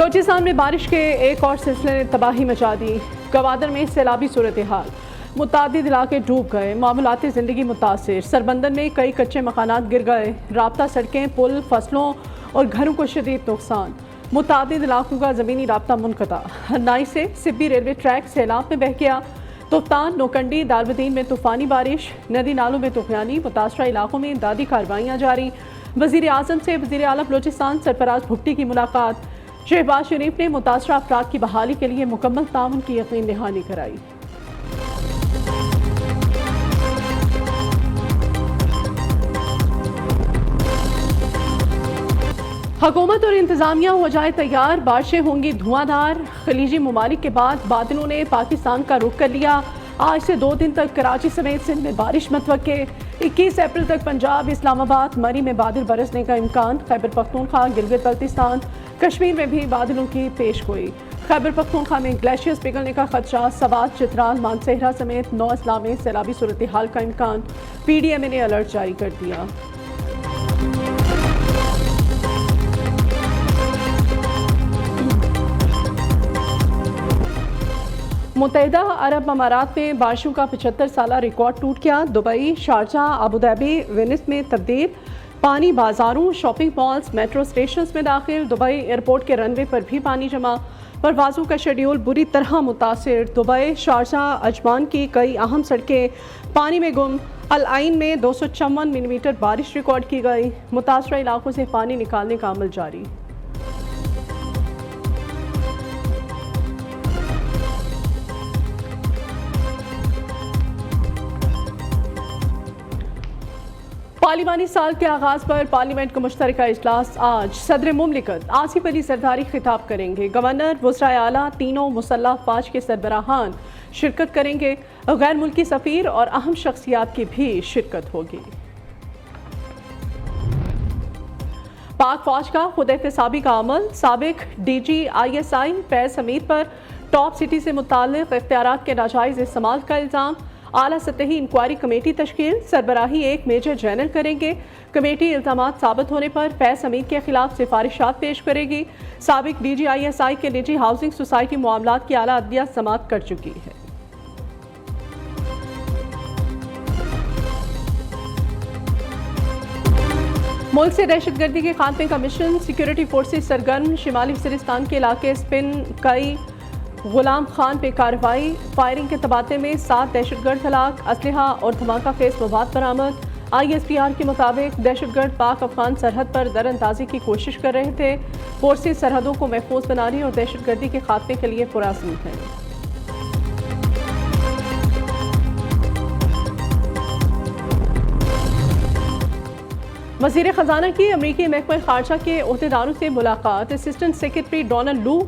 बलूचिस्तान में बारिश के एक और सिलसिले ने तबाही मचा दी। गवादर में सैलाबी सूरत हाल, मुतादिद इलाके डूब गए, मामूलाती ज़िंदगी मुतासिर। सरबंदन में कई कच्चे मकानात गिर गए, राब्ता सड़कें, पुल, फसलों और घरों को शदीद नुकसान। मुतादिद इलाकों का ज़मीनी राब्ता मुनक़ता। हन्नाई से सिब्बी रेलवे ट्रैक सैलाब में बह गया। तुफ्तान, नोकंडी, दारबदीन में तूफ़ानी बारिश, नदी नालों में तूफ़ानी। मुतासरा इलाकों में इमदादी कार्रवाइयाँ जारी। वज़ीर आज़म से वज़ीर आला बलूचिस्तान सरफराज भुट्टी की मुलाकात। शहबाज शरीफ ने मुतासरा अफराद की बहाली के लिए मुकम्मल ताउन की यकीन दहानी कराई। हुकूमत और इंतजामिया हो जाए तैयार, बारिशें होंगी धुआंधार। खलीजी ममालिक के बाद बादलों ने पाकिस्तान का रुख कर लिया। आज से 2 दिन तक कराची समेत सिंध में बारिश मतवक्के। 21 अप्रैल तक पंजाब, इस्लामाबाद, मरी में बादल बरसने का इम्कान। खैबर पख्तूनख्वा, गिलगित बल्तिस्तान, कश्मीर में भी बादलों की पेश गोई। खैबर पख्तूनख्वा में ग्लेशियर्स पिघलने का खदशा। सवात, चित्राल, मानसेहरा समेत 9 अजला में सैलाबी सूरत हाल का इम्कान। PDMA ने अलर्ट जारी कर दिया। मुत्तहिदा अरब अमारात में बारिशों का 75 साला रिकॉर्ड टूट गया। दुबई, शारजाह, अबूधाबी, वेनिस में तब्दील। पानी बाजारों, शॉपिंग मॉल्स, मेट्रो स्टेशन में दाखिल। दुबई एयरपोर्ट के रनवे पर भी पानी जमा। परवाज़ों का शेड्यूल बुरी तरह मुतासिर। दुबई, शारजाह, अजमान की कई अहम सड़कें पानी में गुम। अल आइन में 254 मिलीमीटर बारिश रिकॉर्ड की गई। मुतासरा इलाकों से पानी निकालने का अमल जारी। पार्लिमानी साल के आगाज़ पर पार्लियामेंट का मुश्तरका इजलास आज। सदर मुमलिकत आसिफ अली जरदारी खिताब करेंगे। गवर्नर, वज़राए आला, तीनों मुसल्लह फ़ौज के सरबराहान शिरकत करेंगे। गैर मुल्की सफ़ीर और अहम शख्सियात की भी शिरकत होगी। पाक फ़ौज का खुद एहतसाबी का अमल। साबिक DG ISI फैज़ हमीद पर टॉप सिटी से मुताल्लिक़ इख्तियारात के नाजायज़ इस्तेमाल का इल्ज़ाम। आला सतही इंक्वायरी कमेटी तश्कील। सरबराही एक मेजर जनरल करेंगे। कमेटी इल्ज़ामात साबित होने पर फैज़ हमीद के खिलाफ सिफारिशात पेश करेगी। साबिक DG ISI के निजी हाउसिंग सोसाइटी मामलात की आला अदलिया समाअत कर चुकी है। मुल्क से दहशतगर्दी के खात्मे का मिशन। सिक्योरिटी फोर्सेज सरगर्म। शिमाली वज़ीरिस्तान के इलाके स्पिन कई गुलाम खान पे कार्रवाई। फायरिंग के तबादले में 7 दहशतगर्द हलाक। असलहा और धमाका खेज मवाद बरामद। ISPR के मुताबिक दहशतगर्द पाक अफगान सरहद पर दरअंदाजी की कोशिश कर रहे थे। फोर्सेज सरहदों को महफूज बनाने और दहशतगर्दी के खात्मे के लिए पुरअज़्म हैं। वज़ीर ख़जाना की अमरीकी महकमा ख़ारजा के ओहदेदारों से मुलाकात। Assistant secretary Donald Lu,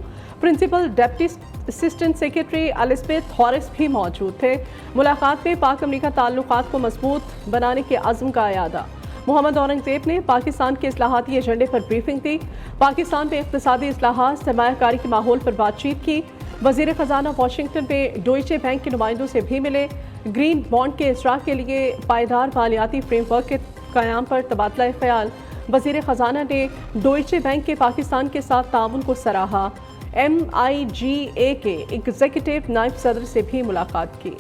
principal deputy assistant secretary Elizabeth Harris भी मौजूद थे। मुलाकात में पाक अमरीका ताल्लुकात को मजबूत बनाने के अज़्म का अयादा। मोहम्मद औरंगज़ेब ने पाकिस्तान के इस्लाहाती एजेंडे पर ब्रीफिंग दी। पाकिस्तान में इक़्तिसादी इस्लाहात, सरमायाकारी के माहौल पर बातचीत की। वज़ीर ख़जाना वाशिंगटन में डॉइचे बैंक के नुमाइंदों से भी मिले। ग्रीन बॉन्ड के इजरा के लिए पायदार मालियाती फ्रेमवर्क के क़याम पर तबादला ख्याल। वज़ीर ख़जाना ने डॉइचे बैंक के पाकिस्तान के साथ ताउन को सराहा। MIGA के एग्जीक्यूटिव नायब सदर से भी मुलाकात की।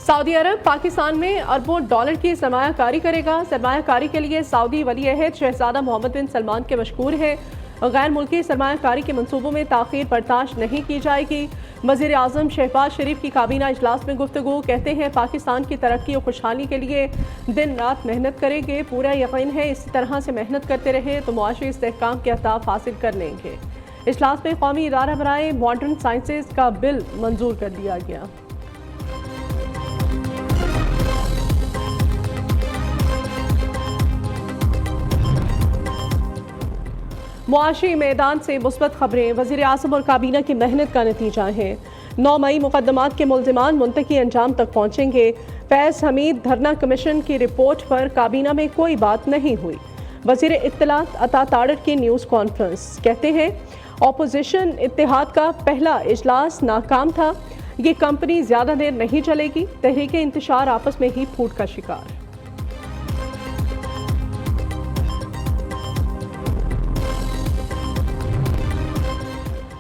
सऊदी अरब पाकिस्तान में अरबों डॉलर की सरमायाकारी करेगा। सरमायाकारी के लिए सऊदी वली अहद शहजादा मोहम्मद बिन सलमान के मशकूर है। गैर मुल्की सरमायाकारी के मनसूबों में ताख़ीर बर्दाश्त नहीं की जाएगी। वज़ीर आज़म शहबाज शरीफ की काबीना इजलास में गुफ्तगू। कहते हैं पाकिस्तान की तरक्की और खुशहाली के लिए दिन रात मेहनत करेंगे। पूरा यकीन है इसी तरह से मेहनत करते रहे तो मुआशी इस्तेहकाम के अहदाफ हासिल कर लेंगे। इजलास में कौमी इदारा बराए मॉडर्न साइंसेज का बिल मंजूर कर दिया गया। मुआशी मैदान से मुस्बत खबरें। वज़ीर आज़म और काबीना की मेहनत का नतीजा है। 9 मई मुकदमात के मुल्ज़िमान मुंतकी अंजाम तक पहुँचेंगे। फैज़ हमीद धरना कमीशन की रिपोर्ट पर काबीना में कोई बात नहीं हुई। वज़ीर इत्तलात अता ताड़र की न्यूज़ कॉन्फ्रेंस। कहते हैं अपोजिशन इत्तेहाद का पहला इजलास नाकाम था। ये कंपनी ज़्यादा देर नहीं चलेगी। तहरीक इंतशार आपस में ही फूट का शिकार।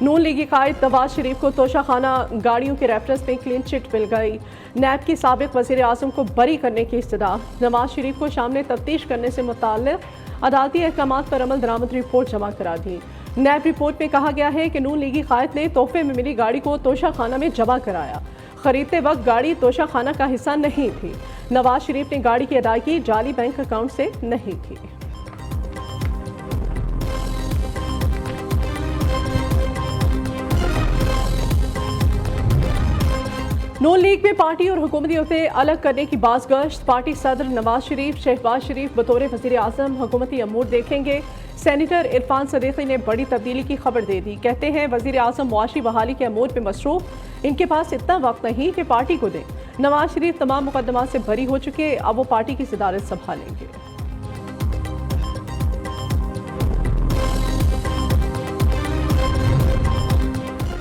नून लीगी कायद नवाज शरीफ को तोशाखाना गाड़ियों के रेफरेंस में क्लीन चिट मिल गई। नैब की साबिक वज़ीर आज़म को बरी करने की इस्तदा। नवाज शरीफ को शाम ने तफ्तीश करने से मुताल्लिक़ अदालती अहकामात पर अमल दरामद रिपोर्ट जमा करा दी। नैब रिपोर्ट में कहा गया है कि नून लीगी कायद ने तोहफे में मिली गाड़ी को तोशाखाना में जमा कराया। खरीदते वक्त गाड़ी तोशाखाना का हिस्सा नहीं थी। नवाज शरीफ ने गाड़ी की अदायगी जाली बैंक अकाउंट से नहीं की। नून लीग में पार्टी और हुकूमती ओहदे अलग करने की बाज़गश्त। पार्टी सदर नवाज शरीफ शहबाज शरीफ बतौर वज़ीर आज़म हुकूमती अमूर देखेंगे। सेनेटर इरफान सदीकी ने बड़ी तब्दीली की खबर दे दी। कहते हैं वज़ीर आज़म मुआशी बहाली के अमूर पे मसरूफ़, इनके पास इतना वक्त नहीं कि पार्टी को दें। नवाज शरीफ तमाम मुकदमात से बरी हो चुके, अब वो पार्टी की सदारत संभालेंगे।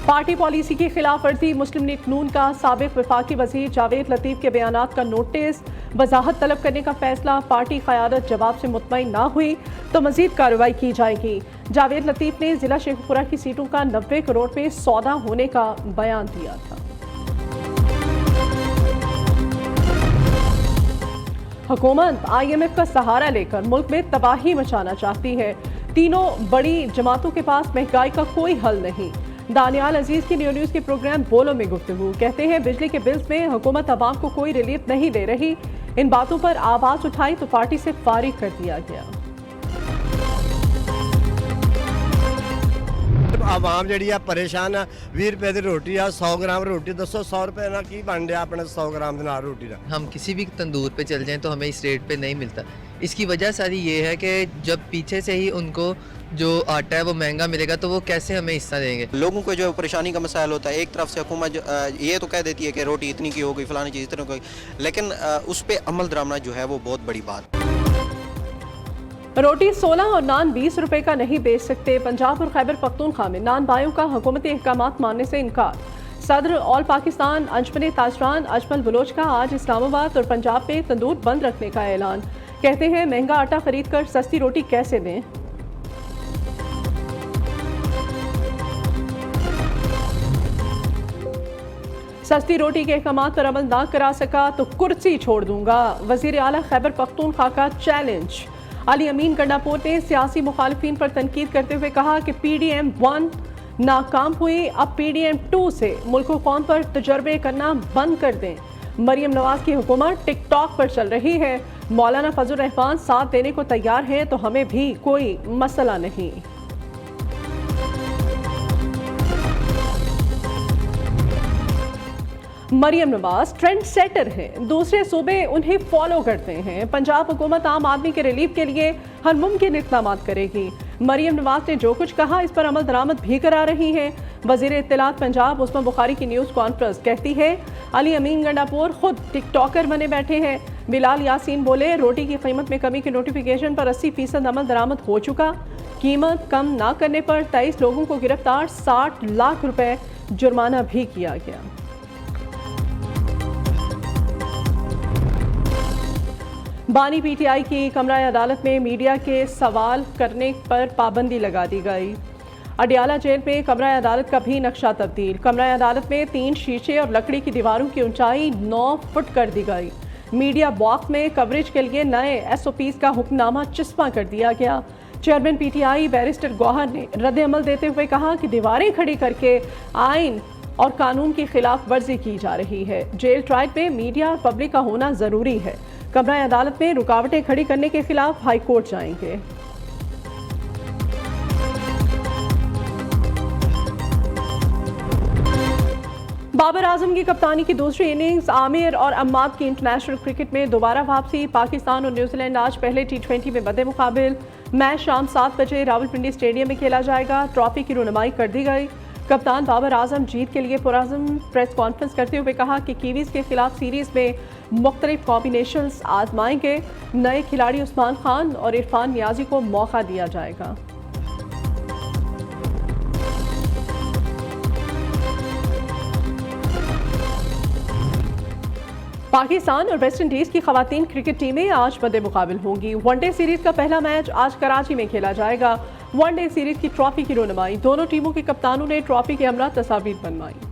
पार्टी पॉलिसी की खिलाफ वर्जी। मुस्लिम लीग नून का साबिक वफाकी वजीर जावेद लतीफ़ के बयानात का नोटिस, वजाहत तलब करने का फैसला। पार्टी क़यादत जवाब से मुतमईन ना हुई तो मजीद कार्रवाई की जाएगी। जावेद लतीफ़ ने जिला शेखपुरा की सीटों का 90 करोड़ में सौदा होने का बयान दिया था। हुकूमत IMF का सहारा लेकर मुल्क में तबाही मचाना चाहती है। तीनों बड़ी जमातों के पास महंगाई का कोई हल नहीं। दानियाल अजीज की न्यूज़ के प्रोग्राम बोलो में गुफ्तगू। कहते हैं बिजली के बिल्स में हुकूमत अवाम को कोई रिलीफ नहीं दे रही। इन बातों पर आवाज़ उठाई तो पार्टी से फारिग कर दिया गया। आवाम जी परेशान है। 20 रुपए की रोटी आ, 100 ग्राम रोटी दसो 100 रुपए ना की बन रहा अपने 100 ग्राम के नाल रोटी का। हम किसी भी तंदूर पे चल जाएं तो हमें इस रेट पे नहीं मिलता। इसकी वजह सारी ये है कि जब पीछे से ही उनको जो आटा है वो महंगा मिलेगा तो वो कैसे हमें हिस्सा देंगे। लोगों को जो परेशानी का मसाइल होता है, एक तरफ से हुकूमत ये तो कह देती है कि रोटी इतनी की हो गई, फलानी चीज़ इतनी हो गई, लेकिन उस पर अमल दरामद जो है वो बहुत बड़ी बात। रोटी 16 और नान 20 रुपए का नहीं बेच सकते। पंजाब और खैबर पख्तूनख्वा में नान बायों का हुकूमती अहकामात मानने से इनकार। सदर ऑल पाकिस्तान अंजुमन ताजरान अजमल बलोच का आज इस्लामाबाद और पंजाब में तंदूर बंद रखने का ऐलान। कहते हैं महंगा आटा खरीद कर सस्ती रोटी कैसे दें। सस्ती रोटी के अहकामात पर अमल ना करा सका तो कुर्सी छोड़ दूंगा। वजीर आला खैबर पख्तूनख्वा का चैलेंज। अली अमीन गंडापुर ने सियासी मुखालिफिन पर तनकीद करते हुए कहा कि PDM 1 नाकाम हुई, अब PDM 2 से मुल्क कौम पर तजर्बे करना बंद कर दें। मरियम नवाज की हुकूमत टिकटॉक पर चल रही है। मौलाना फजल रहमान साथ देने को तैयार हैं तो हमें भी कोई मसला नहीं। मरियम नवाज ट्रेंड सेटर हैं, दूसरे सूबे उन्हें फॉलो करते हैं। पंजाब हुकूमत आम आदमी के रिलीफ के लिए हर मुमकिन इक़दाम करेगी। मरियम नवाज ने जो कुछ कहा इस पर अमल दरामद भी करा रही हैं। वज़ीर इत्तलात पंजाब उस्मा बुखारी की न्यूज़ कॉन्फ्रेंस कहती है अली अमीन गंडापुर खुद टिकटॉकर बने बैठे हैं। बिलाल यासीन बोले रोटी की कीमत में कमी के नोटिफिकेशन पर 80% अमल दरामद हो चुका। कीमत कम ना करने पर 23 लोगों को गिरफ्तार, 60 लाख रुपए जुर्माना भी किया गया। बानी PTI की कमरा अदालत में मीडिया के सवाल करने पर पाबंदी लगा दी गई। अडियाला जेल में कमरा अदालत का भी नक्शा तब्दील। कमरा अदालत में 3 शीशे और लकड़ी की दीवारों की ऊंचाई 9 फुट कर दी गई। मीडिया बॉक्स में कवरेज के लिए नए SOPs का हुक्मनामा चिस्पा कर दिया गया। चेयरमैन PTI बैरिस्टर गौहर ने रद्द-ए-अमल देते हुए कहा कि दीवारें खड़ी करके आइन और कानून की खिलाफ वर्जी की जा रही है। जेल ट्रायल में मीडिया और पब्लिक का होना ज़रूरी है। कमरा अदालत में रुकावटें खड़ी करने के खिलाफ हाई कोर्ट जाएंगे। बाबर आजम की कप्तानी की दूसरी इनिंग्स। आमिर और अम्माद की इंटरनेशनल क्रिकेट में दोबारा वापसी। पाकिस्तान और न्यूजीलैंड आज पहले T20 में बदे मुकाबिल। मैच शाम 7 बजे रावलपिंडी स्टेडियम में खेला जाएगा। ट्रॉफी की रुनमाई कर दी गई। कप्तान बाबर आजम जीत के लिए पुरअज़म प्रेस कॉन्फ्रेंस करते हुए कहा कि कीवीज़ के खिलाफ सीरीज़ में मुख्तलिफ कॉम्बिनेशंस आजमाएंगे। नए खिलाड़ी उस्मान खान और इरफान नियाजी को मौका दिया जाएगा। पाकिस्तान और वेस्ट इंडीज की खवातीन क्रिकेट टीमें आज बदे मुकाबिल होंगी। वनडे सीरीज का पहला मैच आज कराची में खेला जाएगा। वनडे सीरीज की ट्रॉफी की रोनुमाई दोनों टीमों के कप्तानों ने ट्रॉफी के हमरा तस्वीर बनवाई।